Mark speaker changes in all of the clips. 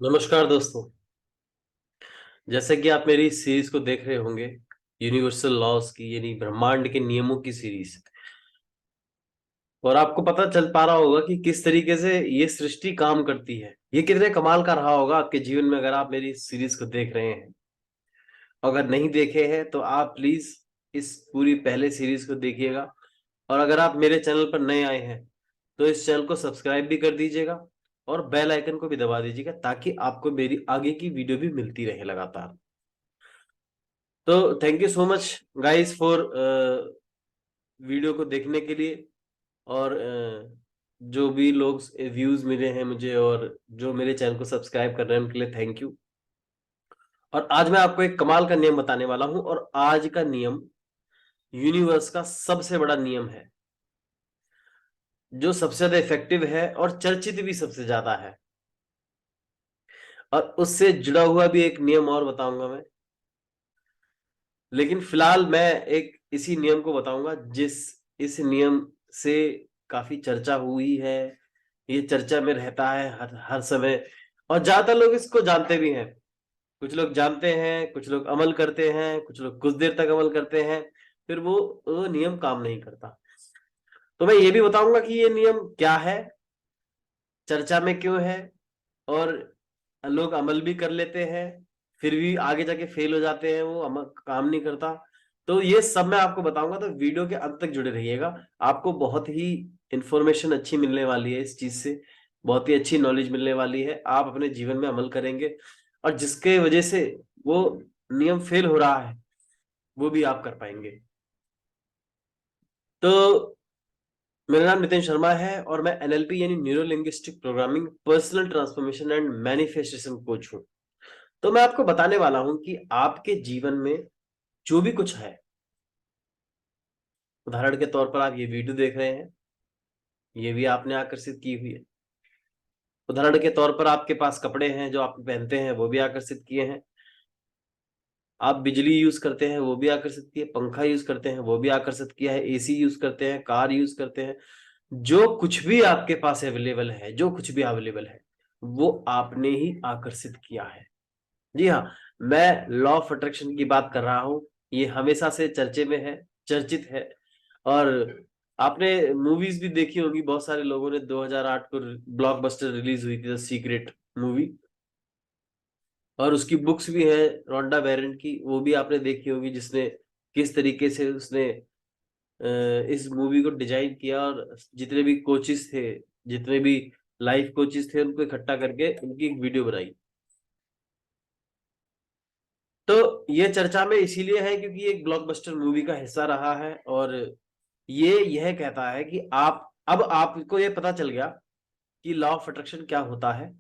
Speaker 1: नमस्कार दोस्तों। जैसे कि आप मेरी सीरीज को देख रहे होंगे, यूनिवर्सल लॉज की यानी ब्रह्मांड के नियमों की सीरीज। और आपको पता चल पा रहा होगा कि किस तरीके से ये सृष्टि काम करती है। ये कितने कमाल का रहा होगा आपके जीवन में अगर आप मेरी सीरीज को देख रहे हैं। अगर नहीं देखे हैं तो आप प्लीज इस पूरी पहले सीरीज को देखिएगा। और अगर आप मेरे चैनल पर नए आए हैं तो इस चैनल को सब्सक्राइब भी कर दीजिएगा और बेल आइकन को भी दबा दीजिएगा ताकि आपको मेरी आगे की वीडियो भी मिलती रहे लगातार। तो thank you so much guys for video को देखने के लिए। और जो भी लोग व्यूज मिले हैं मुझे और जो मेरे चैनल को सब्सक्राइब कर रहे हैं उनके लिए थैंक यू। और आज मैं आपको एक कमाल का नियम बताने वाला हूं और आज का नियम यूनिवर्स का सबसे बड़ा नियम है, जो सबसे ज्यादा इफेक्टिव है और चर्चित भी सबसे ज्यादा है। और उससे जुड़ा हुआ भी एक नियम और बताऊंगा मैं, लेकिन फिलहाल मैं एक इसी नियम को बताऊंगा जिस इस नियम से काफी चर्चा हुई है। ये चर्चा में रहता है हर हर समय और ज्यादातर लोग इसको जानते भी हैं। कुछ लोग जानते हैं, कुछ लोग अमल करते हैं, कुछ लोग कुछ देर तक अमल करते हैं, फिर वो नियम काम नहीं करता। तो मैं ये भी बताऊंगा कि ये नियम क्या है, चर्चा में क्यों है, और लोग अमल भी कर लेते हैं फिर भी आगे जाके फेल हो जाते हैं, वो अमल काम नहीं करता। तो ये सब मैं आपको बताऊंगा, तो वीडियो के अंत तक जुड़े रहिएगा। आपको बहुत ही इंफॉर्मेशन अच्छी मिलने वाली है इस चीज से, बहुत ही अच्छी नॉलेज मिलने वाली है। आप अपने जीवन में अमल करेंगे और जिसके वजह से वो नियम फेल हो रहा है वो भी आप कर पाएंगे। तो मेरा नाम नितिन शर्मा है और मैं एनएलपी यानी neuro linguistic programming, personal transformation and manifestation coach हूं। तो मैं आपको बताने वाला हूं कि आपके जीवन में जो भी कुछ है, उदाहरण के तौर पर आप ये वीडियो देख रहे हैं, ये भी आपने आकर्षित की हुई है। उदाहरण के तौर पर आपके पास कपड़े हैं जो आप पहनते हैं, वो भी आकर्षित किए हैं। आप बिजली यूज करते हैं, वो भी आकर्षित किए। पंखा यूज करते हैं, वो भी आकर्षित किया है। एसी यूज करते हैं, कार यूज करते हैं। जो कुछ भी आपके पास अवेलेबल है, जो कुछ भी अवेलेबल है, वो आपने ही आकर्षित किया है। जी हाँ, मैं लॉ ऑफ अट्रैक्शन की बात कर रहा हूं। ये हमेशा से चर्चे में है, चर्चित है। और आपने मूवीज भी देखी होगी, बहुत सारे लोगों ने 2008 को ब्लॉकबस्टर रिलीज हुई थी द सीक्रेट मूवी, और उसकी बुक्स भी है रोंडा बैरन की, वो भी आपने देखी होगी, जिसने किस तरीके से उसने इस मूवी को डिजाइन किया और जितने भी कोचेस थे, जितने भी लाइफ कोचेस थे, उनको इकट्ठा करके उनकी एक वीडियो बनाई। तो ये चर्चा में इसीलिए है क्योंकि एक ब्लॉकबस्टर मूवी का हिस्सा रहा है। और ये यह कहता है कि आप, अब आपको ये पता चल गया कि लॉ ऑफ अट्रैक्शन क्या होता है,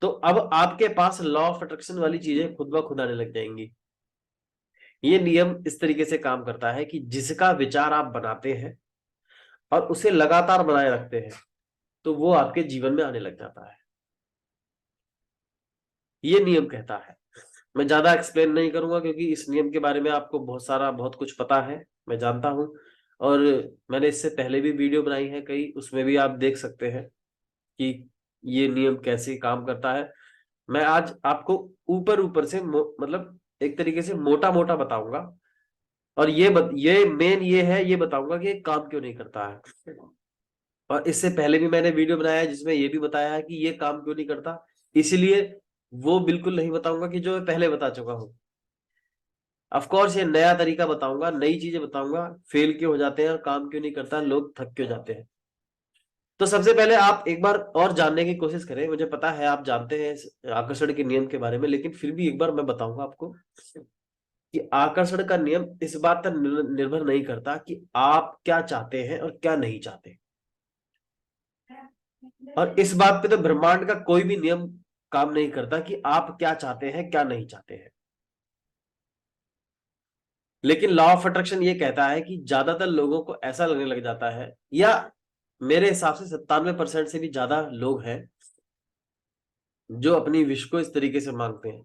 Speaker 1: तो अब आपके पास लॉ ऑफ अट्रैक्शन वाली चीजें खुद ब खुद आने लग जाएंगी। ये नियम इस तरीके से काम करता है कि जिसका विचार आप बनाते हैं और उसे लगातार बनाए रखते हैं, तो वो आपके जीवन में आने लग जाता है। ये नियम कहता है। मैं ज्यादा एक्सप्लेन नहीं करूंगा क्योंकि इस नियम के बारे में आपको बहुत कुछ पता है, मैं जानता हूं। और मैंने इससे पहले भी वीडियो बनाई है कई, उसमें भी आप देख सकते हैं कि ये नियम कैसे काम करता है। मैं आज आपको ऊपर ऊपर से मतलब एक तरीके से मोटा मोटा बताऊंगा। और ये मेन ये है, ये बताऊंगा कि ये काम क्यों नहीं करता है। और इससे पहले भी मैंने वीडियो बनाया है जिसमें ये भी बताया है कि ये काम क्यों नहीं करता, इसलिए वो बिल्कुल नहीं बताऊंगा कि जो मैं पहले बता चुका हूं। ऑफ कोर्स ये नया तरीका बताऊंगा, नई चीजें बताऊंगा, फेल क्यों हो जाते हैं और काम क्यों नहीं करता, लोग थक क्यों जाते हैं। तो सबसे पहले आप एक बार और जानने की कोशिश करें। मुझे पता है आप जानते हैं इस आकर्षण के नियम के बारे में, लेकिन फिर भी एक बार मैं बताऊंगा आपको कि आकर्षण का नियम इस बात पर निर्भर नहीं करता कि आप क्या चाहते हैं और क्या नहीं चाहते। और इस बात पे तो ब्रह्मांड का कोई भी नियम काम नहीं करता कि आप क्या चाहते हैं क्या नहीं चाहते हैं। लेकिन लॉ ऑफ अट्रैक्शन ये कहता है कि ज्यादातर लोगों को ऐसा लगने लग जाता है, या मेरे हिसाब से 97% से भी ज्यादा लोग हैं जो अपनी विश को इस तरीके से मांगते हैं,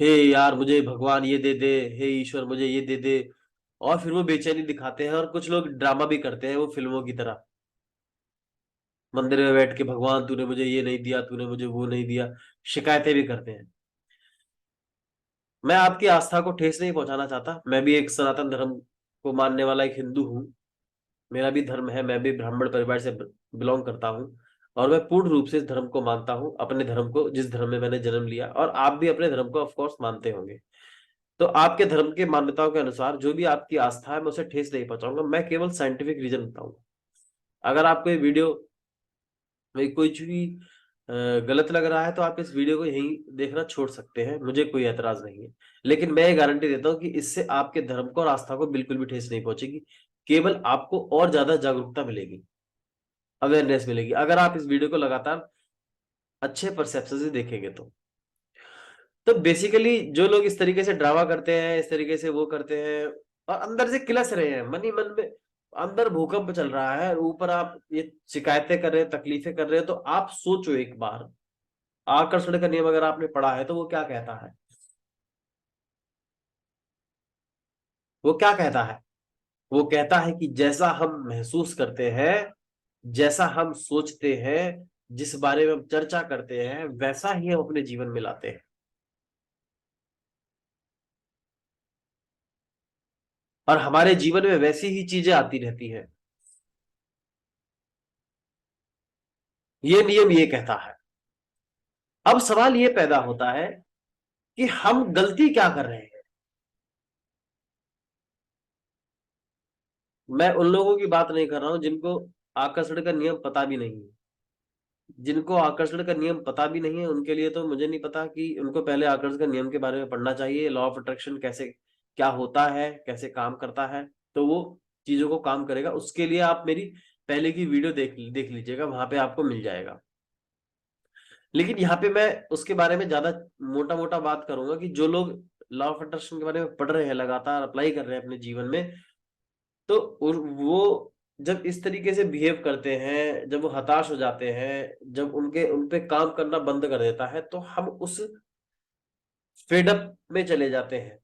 Speaker 1: हे यार मुझे भगवान ये दे दे, हे ईश्वर मुझे ये दे दे। और फिर वो बेचैनी दिखाते हैं और कुछ लोग ड्रामा भी करते हैं वो फिल्मों की तरह। मंदिर में बैठ के भगवान तूने मुझे ये नहीं दिया, तूने मुझे वो नहीं दिया, शिकायतें भी करते हैं। मैं आपकी आस्था को ठेस नहीं पहुंचाना चाहता, मैं भी एक सनातन धर्म को मानने वाला एक हिंदू हूँ, मेरा भी धर्म है, मैं भी ब्राह्मण परिवार से बिलोंग करता हूँ, और मैं पूर्ण रूप से इस धर्म को मानता हूँ, अपने धर्म को, जिस धर्म में मैंने जन्म लिया, और आप भी अपने धर्म को ऑफ कोर्स मानते होंगे। तो आपके धर्म के मान्यताओं के अनुसार जो भी आपकी आस्था है, मैं उसे ठेस नहीं पहुंचाऊंगा, मैं केवल साइंटिफिक रीजन बताऊंगा। अगर आपको ये वीडियो में कुछ भी गलत लग रहा है तो आप इस वीडियो को यहीं देखना छोड़ सकते हैं, मुझे कोई एतराज नहीं है। लेकिन मैं ये गारंटी देता हूँ कि इससे आपके धर्म को और आस्था को बिल्कुल भी ठेस नहीं पहुंचेगी, केवल आपको और ज्यादा जागरूकता मिलेगी, अवेयरनेस मिलेगी, अगर आप इस वीडियो को लगातार अच्छे परसेप्शन से देखेंगे तो बेसिकली जो लोग इस तरीके से ड्रामा करते हैं, इस तरीके से वो करते हैं, और अंदर से किलस रहे हैं, मन ही मन में अंदर भूकंप चल रहा है, और ऊपर आप ये शिकायतें कर रहे हैं, तकलीफें कर रहे हैं, तो आप सोचो एक बार, आकर्षण का नियम अगर आपने पढ़ा है तो वो क्या कहता है? वो क्या कहता है? वो कहता है कि जैसा हम महसूस करते हैं, जैसा हम सोचते हैं, जिस बारे में हम चर्चा करते हैं, वैसा ही हम अपने जीवन में लाते हैं, और हमारे जीवन में वैसी ही चीजें आती रहती हैं। ये नियम ये कहता है। अब सवाल ये पैदा होता है कि हम गलती क्या कर रहे हैं। मैं उन लोगों की बात नहीं कर रहा हूं जिनको आकर्षण का नियम पता भी नहीं है। जिनको आकर्षण का नियम पता भी नहीं है उनके लिए तो मुझे नहीं पता कि उनको पहले आकर्षण का नियम के बारे में पढ़ना चाहिए, लॉ ऑफ अट्रैक्शन कैसे क्या होता है, कैसे काम करता है, तो वो चीजों को काम करेगा। उसके लिए आप मेरी पहले की वीडियो देख देख लीजिएगा, वहां पे आपको मिल जाएगा। लेकिन यहाँ पे मैं उसके बारे में ज्यादा मोटा मोटा बात करूंगा कि जो लोग लॉ ऑफ अट्रैक्शन के बारे में पढ़ रहे हैं, लगातार अप्लाई कर रहे हैं अपने जीवन में, तो वो जब इस तरीके से बिहेव करते हैं, जब वो हताश हो जाते हैं, जब उनके उन पे काम करना बंद कर देता है, तो हम उस फेडअप में चले जाते हैं।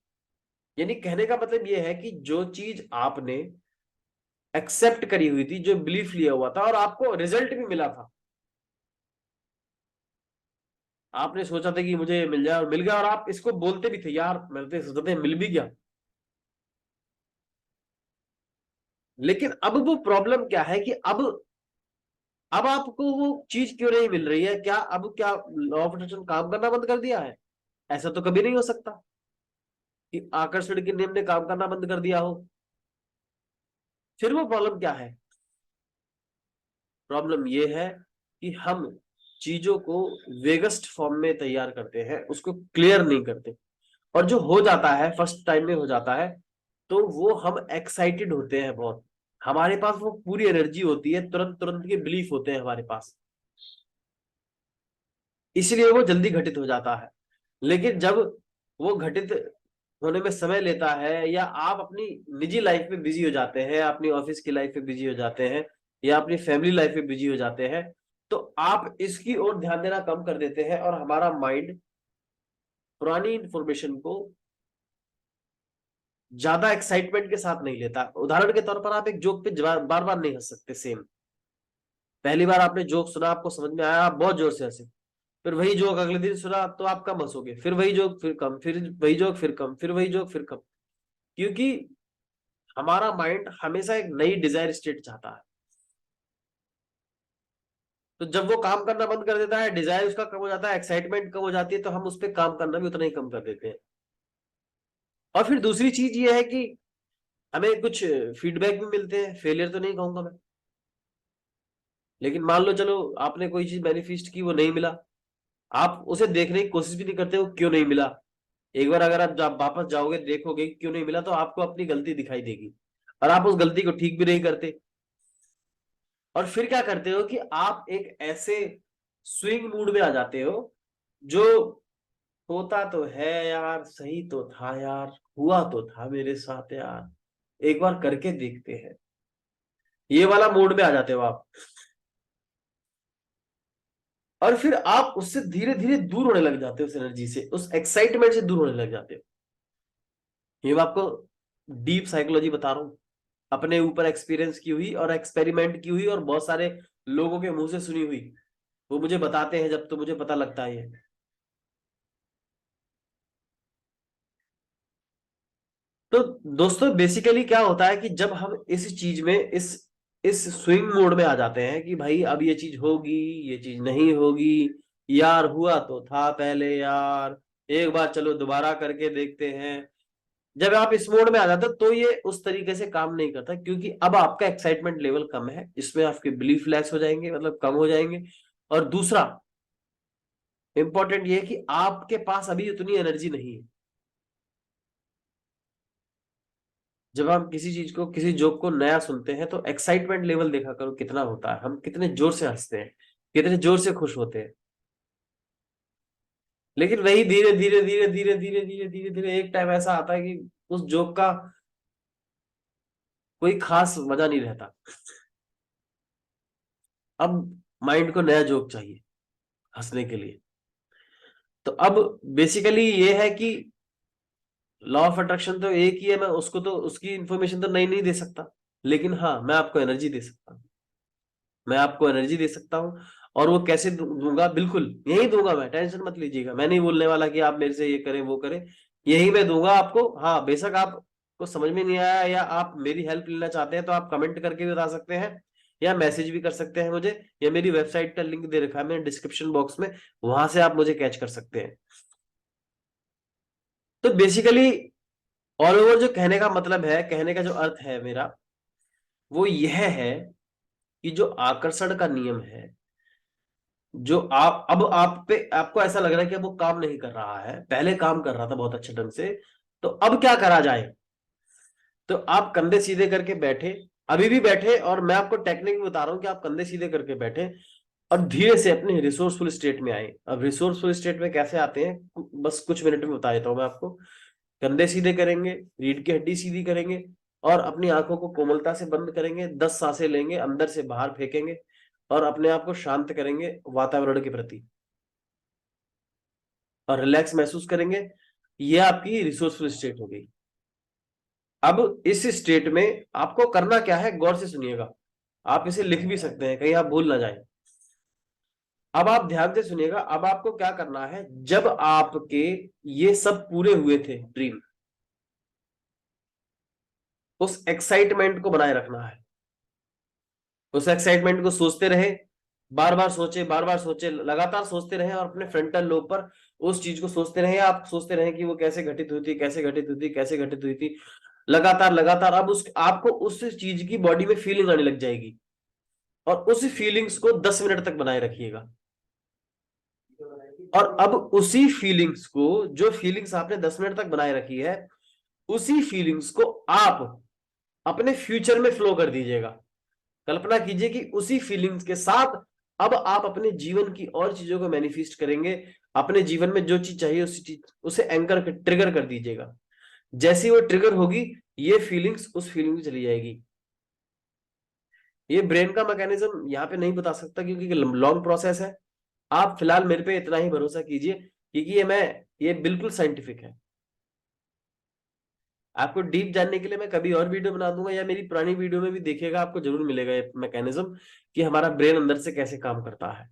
Speaker 1: यानी कहने का मतलब ये है कि जो चीज आपने एक्सेप्ट करी हुई थी, जो बिलीफ लिया हुआ था, और आपको रिजल्ट भी मिला था, आपने सोचा था कि मुझे मिल जाए और मिल गया, और आप इसको बोलते भी थे, यार मेरे तो सोचते मिल भी गया। लेकिन अब वो प्रॉब्लम क्या है कि अब आपको वो चीज क्यों नहीं मिल रही है? क्या लॉ ऑफ अट्रैक्शन काम करना बंद कर दिया है? ऐसा तो कभी नहीं हो सकता कि आकर्षण के नियम ने काम करना बंद कर दिया हो। फिर वो प्रॉब्लम क्या है? प्रॉब्लम ये है कि हम चीजों को वेगस्ट फॉर्म में तैयार करते हैं, उसको क्लियर नहीं करते, और जो हो जाता है फर्स्ट टाइम में हो जाता है, तो वो हम एक्साइटेड होते हैं बहुत, हमारे पास वो पूरी एनर्जी होती है, तुरंत तुरंत के बिलीफ होते हैं हमारे पास, इसलिए वो जल्दी घटित हो जाता है। लेकिन जब वो घटित होने में समय लेता है, या आप अपनी निजी लाइफ में बिजी हो जाते हैं, अपनी ऑफिस की लाइफ में बिजी हो जाते हैं, या अपनी फैमिली लाइफ में बिजी हो जाते हैं, तो आप इसकी ओर ध्यान देना कम कर देते हैं, और हमारा माइंड पुरानी इंफॉर्मेशन को ज्यादा एक्साइटमेंट के साथ नहीं लेता। उदाहरण के तौर पर आप एक जोक पे बार बार नहीं हंस सकते सेम। पहली बार आपने जोक सुना, आपको समझ में आया, आप बहुत जोर से हंसे, फिर वही जोक अगले दिन सुना तो आप कम हंसोगे, फिर वही जोक फिर कम, फिर वही जोक फिर कम, फिर वही जोक फिर कम, क्योंकि हमारा माइंड हमेशा एक नई डिजायर स्टेट चाहता है। तो जब वो काम करना बंद कर देता है, डिजायर उसका कम हो जाता है, एक्साइटमेंट कम हो जाती है, तो हम उस पर काम करना भी उतना ही कम कर देते हैं। और फिर दूसरी चीज ये है कि हमें कुछ फीडबैक भी मिलते हैं, फेलियर तो नहीं कहूंगा मैं, लेकिन मान लो चलो आपने कोई चीज मैनिफेस्ट की, वो नहीं मिला, आप उसे देखने की कोशिश भी नहीं करते हो क्यों नहीं मिला। एक बार अगर आप वापस जाओगे, देखोगे कि क्यों नहीं मिला, तो आपको अपनी गलती दिखाई देगी, और आप उस गलती को ठीक भी नहीं करते। और फिर क्या करते हो कि आप एक ऐसे स्विंग मूड में आ जाते हो, जो होता तो है यार, सही तो था यार, हुआ तो था मेरे साथ यार, एक बार करके देखते हैं, ये वाला मूड में आ जाते हो आप। और फिर आप उससे धीरे धीरे दूर होने लग जाते हो, उस एनर्जी से, उस एक्साइटमेंट से दूर होने लग जाते हो। ये मैं आपको डीप साइकोलॉजी बता रहा हूँ, अपने ऊपर एक्सपीरियंस की हुई और एक्सपेरिमेंट की हुई, और बहुत सारे लोगों के मुंह से सुनी हुई, वो मुझे बताते हैं जब, तो मुझे पता लगता है ये। तो दोस्तों बेसिकली क्या होता है कि जब हम इस चीज में, इस स्विंग मोड में आ जाते हैं कि भाई अब ये चीज होगी, ये चीज नहीं होगी, यार हुआ तो था पहले यार, एक बार चलो दोबारा करके देखते हैं। जब आप इस मोड में आ जाते हो तो ये उस तरीके से काम नहीं करता, क्योंकि अब आपका एक्साइटमेंट लेवल कम है, इसमें आपके बिलीफ लेस हो जाएंगे, मतलब कम हो जाएंगे। और दूसरा इंपॉर्टेंट ये है कि आपके पास अभी उतनी एनर्जी नहीं है। जब हम किसी चीज को, किसी जोक को नया सुनते हैं तो एक्साइटमेंट लेवल देखा करो कितना होता है, हम कितने जोर से हंसते हैं, कितने जोर से खुश होते हैं। लेकिन वही धीरे धीरे धीरे धीरे धीरे धीरे धीरे धीरे एक टाइम ऐसा आता है कि उस जोक का कोई खास मजा नहीं रहता। अब माइंड को नया जोक चाहिए हंसने के लिए। तो अब बेसिकली ये है कि लॉ ऑफ अट्रैक्शन तो एक ही है, मैं उसको तो, उसकी इंफॉर्मेशन तो नई नहीं दे सकता, लेकिन हाँ मैं आपको एनर्जी दे सकता हूँ। मैं आपको एनर्जी दे सकता हूँ। और वो कैसे दूंगा, बिल्कुल यही दूंगा मैं, टेंशन मत लीजिएगा। मैं नहीं बोलने वाला कि आप मेरे से ये करें वो करें, यही मैं दूंगा आपको। हाँ बेशक आपको समझ में नहीं आया या आप मेरी हेल्प लेना चाहते हैं तो आप कमेंट करके भी बता सकते हैं, या मैसेज भी कर सकते हैं मुझे, या मेरी वेबसाइट का लिंक दे रखा है मैंने डिस्क्रिप्शन बॉक्स में, वहां से आप मुझे कैच कर सकते हैं। तो बेसिकली ऑल ओवर जो कहने का मतलब है, कहने का जो अर्थ है मेरा, वो यह है कि जो आकर्षण का नियम है, जो आप अब आप पे, आपको ऐसा लग रहा है कि अब वो काम नहीं कर रहा है, पहले काम कर रहा था बहुत अच्छे ढंग से, तो अब क्या करा जाए। तो आप कंधे सीधे करके बैठे, अभी भी बैठे, और मैं आपको टेक्निक बता रहा हूं कि आप कंधे सीधे करके बैठे और धीरे से अपने रिसोर्सफुल स्टेट में आए। अब रिसोर्सफुल स्टेट में कैसे आते हैं, बस कुछ मिनट में बता देता हूं मैं आपको। कंधे सीधे करेंगे, रीढ़ की हड्डी सीधी करेंगे, और अपनी आंखों को कोमलता से बंद करेंगे, 10 सांसें लेंगे, अंदर से बाहर फेंकेंगे, और अपने आप को शांत करेंगे वातावरण के प्रति, और रिलैक्स महसूस करेंगे। ये आपकी रिसोर्सफुल स्टेट हो गई। अब इस स्टेट में आपको करना क्या है, गौर से सुनिएगा। आप इसे लिख भी सकते हैं, कहीं आप भूल ना जाए। अब आप ध्यान से सुनिएगा, अब आपको क्या करना है, जब आपके ये सब पूरे हुए थे ड्रीम, उस एक्साइटमेंट को बनाए रखना है। उस एक्साइटमेंट को सोचते रहे, बार बार सोचे, बार बार सोचे, लगातार सोचते रहे, और अपने फ्रंटल लोब पर उस चीज को सोचते रहे। आप सोचते रहे कि वो कैसे घटित हुई थी, कैसे घटित हुई थी, कैसे घटित हुई थी, लगातार लगातार। अब उस आपको उस चीज की बॉडी में फीलिंग आने लग जाएगी, और उस फीलिंग्स को 10 मिनट तक बनाए रखिएगा। और अब उसी फीलिंग्स को, जो फीलिंग्स आपने 10 मिनट तक बनाए रखी है, उसी फीलिंग्स को आप अपने फ्यूचर में फ्लो कर दीजिएगा। कल्पना कीजिए कि उसी फीलिंग्स के साथ अब आप अपने जीवन की और चीजों को मैनिफेस्ट करेंगे। अपने जीवन में जो चीज चाहिए उसी चीज, उसे एंकर कर, ट्रिगर कर दीजिएगा। जैसी वो ट्रिगर होगी, ये फीलिंग्स उस फीलिंग में चली जाएगी। ये ब्रेन का मैकेनिज्म यहाँ पे नहीं बता सकता, क्योंकि लॉन्ग प्रोसेस है। आप फिलहाल मेरे पे इतना ही भरोसा कीजिए, क्योंकि ये बिल्कुल साइंटिफिक है। आपको डीप जानने के लिए मैं कभी और वीडियो बना दूंगा, या मेरी पुरानी वीडियो में भी देखिएगा, आपको जरूर मिलेगा ये मैकेनिज्म कि हमारा ब्रेन अंदर से कैसे काम करता है।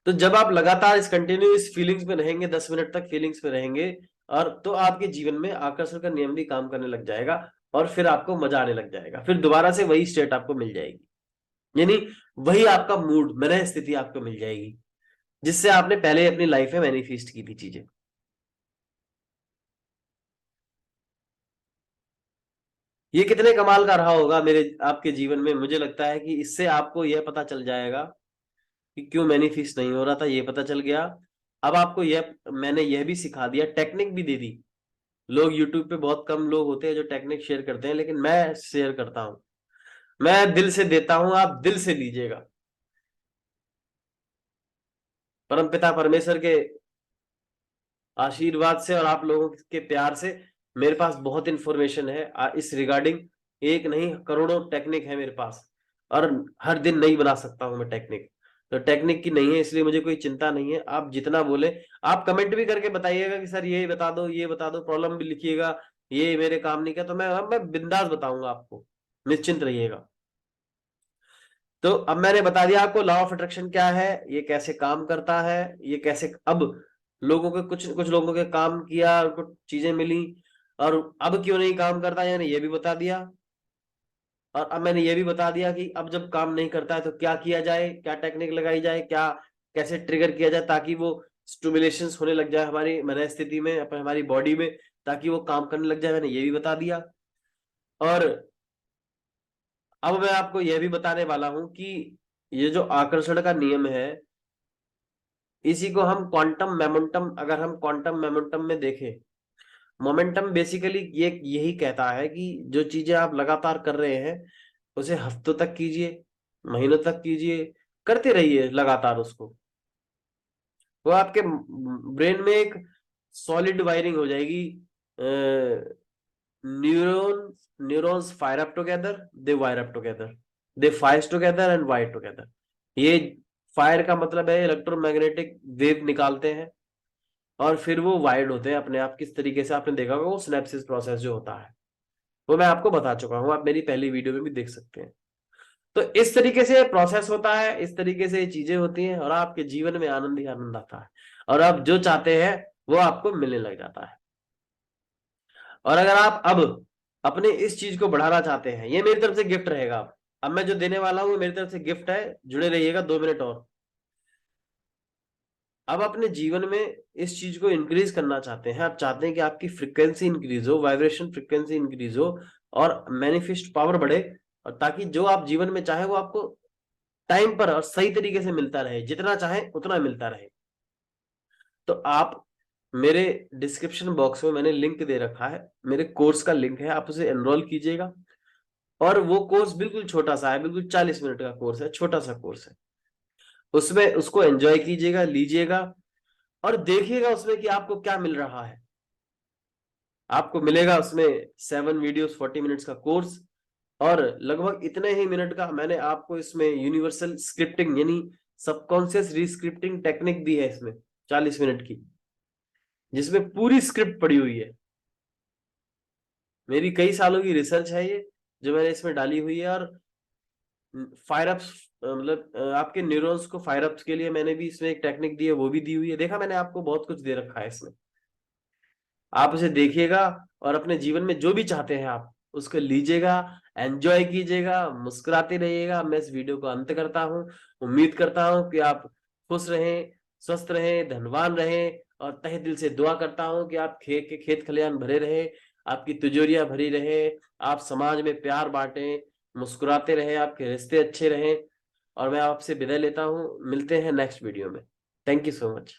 Speaker 1: तो जब आप लगातार इस कंटिन्यूस फीलिंग्स में रहेंगे, 10 मिनट तक फीलिंग्स में रहेंगे, और तो आपके जीवन में आकर्षण का नियम भी काम करने लग जाएगा, और फिर आपको मजा आने लग जाएगा, फिर दोबारा से वही स्टेट आपको मिल जाएगी। यानी वही आपका मूड, मनः स्थिति आपको मिल जाएगी, जिससे आपने पहले अपनी लाइफ में मैनिफेस्ट की थी चीजें। ये कितने कमाल का रहा होगा मेरे आपके जीवन में। मुझे लगता है कि इससे आपको यह पता चल जाएगा कि क्यों मैनिफेस्ट नहीं हो रहा था, ये पता चल गया। अब आपको यह, मैंने यह भी सिखा दिया, टेक्निक भी दे दी। लोग यूट्यूब पे बहुत कम लोग होते हैं जो टेक्निक शेयर करते हैं, लेकिन मैं शेयर करता हूं। मैं दिल से देता हूं, आप दिल से लीजिएगा। परमपिता परमेश्वर के आशीर्वाद से और आप लोगों के प्यार से मेरे पास बहुत इंफॉर्मेशन है इस रिगार्डिंग। एक नहीं, करोड़ों टेक्निक है मेरे पास, और हर दिन नई बना सकता हूं मैं टेक्निक। तो टेक्निक की नहीं है, इसलिए मुझे कोई चिंता नहीं है। आप जितना बोले, आप कमेंट भी करके बताइएगा कि सर ये बता दो, ये बता दो, प्रॉब्लम भी लिखिएगा, ये मेरे काम नहीं किया, तो मैं बिंदास बताऊंगा आपको, निश्चिंत रहिएगा। तो अब मैंने बता दिया आपको लॉ ऑफ अट्रैक्शन क्या है, ये कैसे काम करता है, ये कैसे अब लोगों के कुछ कुछ लोगों के काम किया, कुछ चीजें मिली, और अब क्यों नहीं काम करता, यानी ये भी बता दिया। और अब मैंने ये भी बता दिया कि अब जब काम नहीं करता है तो क्या किया जाए, क्या टेक्निक लगाई जाए, क्या कैसे ट्रिगर किया जाए ताकि वो स्टिमुलेशंस होने लग जाए हमारी मनस्थिति में, हमारी बॉडी में, ताकि वो काम करने लग जाए, मैंने ये भी बता दिया। और अब मैं आपको यह भी बताने वाला हूं कि ये जो आकर्षण का नियम है, इसी को हम क्वांटम मोमेंटम, अगर हम क्वांटम मोमेंटम में देखें, मोमेंटम बेसिकली ये यही कहता है कि जो चीजें आप लगातार कर रहे हैं उसे हफ्तों तक कीजिए, महीनों तक कीजिए, करते रहिए लगातार उसको, वो आपके ब्रेन में एक सॉलिड वायरिंग हो जाएगी। Neurons fire up together, they wire up together, they fires together and wire together. ये फायर का मतलब है इलेक्ट्रोमैग्नेटिक वेव निकालते हैं और फिर वो वायर्ड होते हैं अपने आप। किस तरीके से आपने देखा होगा वो सिनेप्सिस प्रोसेस जो होता है, वो मैं आपको बता चुका हूं, आप मेरी पहली वीडियो में भी देख सकते हैं। तो इस तरीके से प्रोसेस होता है, इस तरीके से चीजें होती हैं और आपके जीवन में आनंद ही आनंद आता है, और आप जो चाहते हैं वो आपको मिलने लग जाता है। और अगर आप अब अपने इस चीज को बढ़ाना चाहते हैं, ये मेरी तरफ से गिफ्ट रहेगा। अब मैं जो देने वाला हूं मेरी तरफ से गिफ्ट है, जुड़े रहिएगा 2 मिनट और। अब अपने जीवन में इस चीज को इंक्रीज करना चाहते हैं, आप चाहते हैं कि आपकी फ्रिक्वेंसी इंक्रीज हो, वाइब्रेशन फ्रिक्वेंसी इंक्रीज हो और मैनिफेस्ट पावर बढ़े, और ताकि जो आप जीवन में चाहे वो आपको टाइम पर और सही तरीके से मिलता रहे, जितना चाहे उतना मिलता रहे। तो आप मेरे डिस्क्रिप्शन बॉक्स में मैंने लिंक दे रखा है, मेरे कोर्स का लिंक है, आप उसे एनरोल कीजिएगा। और वो कोर्स बिल्कुल छोटा सा है, बिल्कुल 40 मिनट का कोर्स है, छोटा सा कोर्स है। उसमें उसको एंजॉय कीजिएगा, लीजिएगा और देखिएगा उसमें कि आपको क्या मिल रहा है। आपको मिलेगा उसमें 7 वीडियोस, 40 मिनट्स का कोर्स, और लगभग इतने ही मिनट का मैंने आपको इसमें यूनिवर्सल स्क्रिप्टिंग यानी सबकॉन्शियस रीस्क्रिप्टिंग टेक्निक दी है इसमें 40 मिनट की, जिसमें पूरी स्क्रिप्ट पड़ी हुई है। मेरी कई सालों की रिसर्च है ये जो मैंने इसमें डाली हुई है। और फायर अप्स, मतलब आपके न्यूरॉन्स को फायर अप्स के लिए मैंने भी इसमें एक टेक्निक दी है, वो भी दी हुई है। देखा, मैंने आपको बहुत कुछ दे रखा है इसमें, आप उसे देखिएगा और अपने जीवन में जो भी चाहते हैं आप उसको लीजिएगा, एंजॉय कीजिएगा, मुस्कुराते रहिएगा। मैं इस वीडियो को अंत करता हूं, उम्मीद करता हूं कि आप खुश रहें, स्वस्थ रहें, धनवान रहें, और तहे दिल से दुआ करता हूं कि आप खेत खलियान भरे रहे, आपकी तिजोरियां भरी रहे, आप समाज में प्यार बांटें, मुस्कुराते रहे, आपके रिश्ते अच्छे रहें। और मैं आपसे विदाई लेता हूं, मिलते हैं नेक्स्ट वीडियो में। Thank you so much.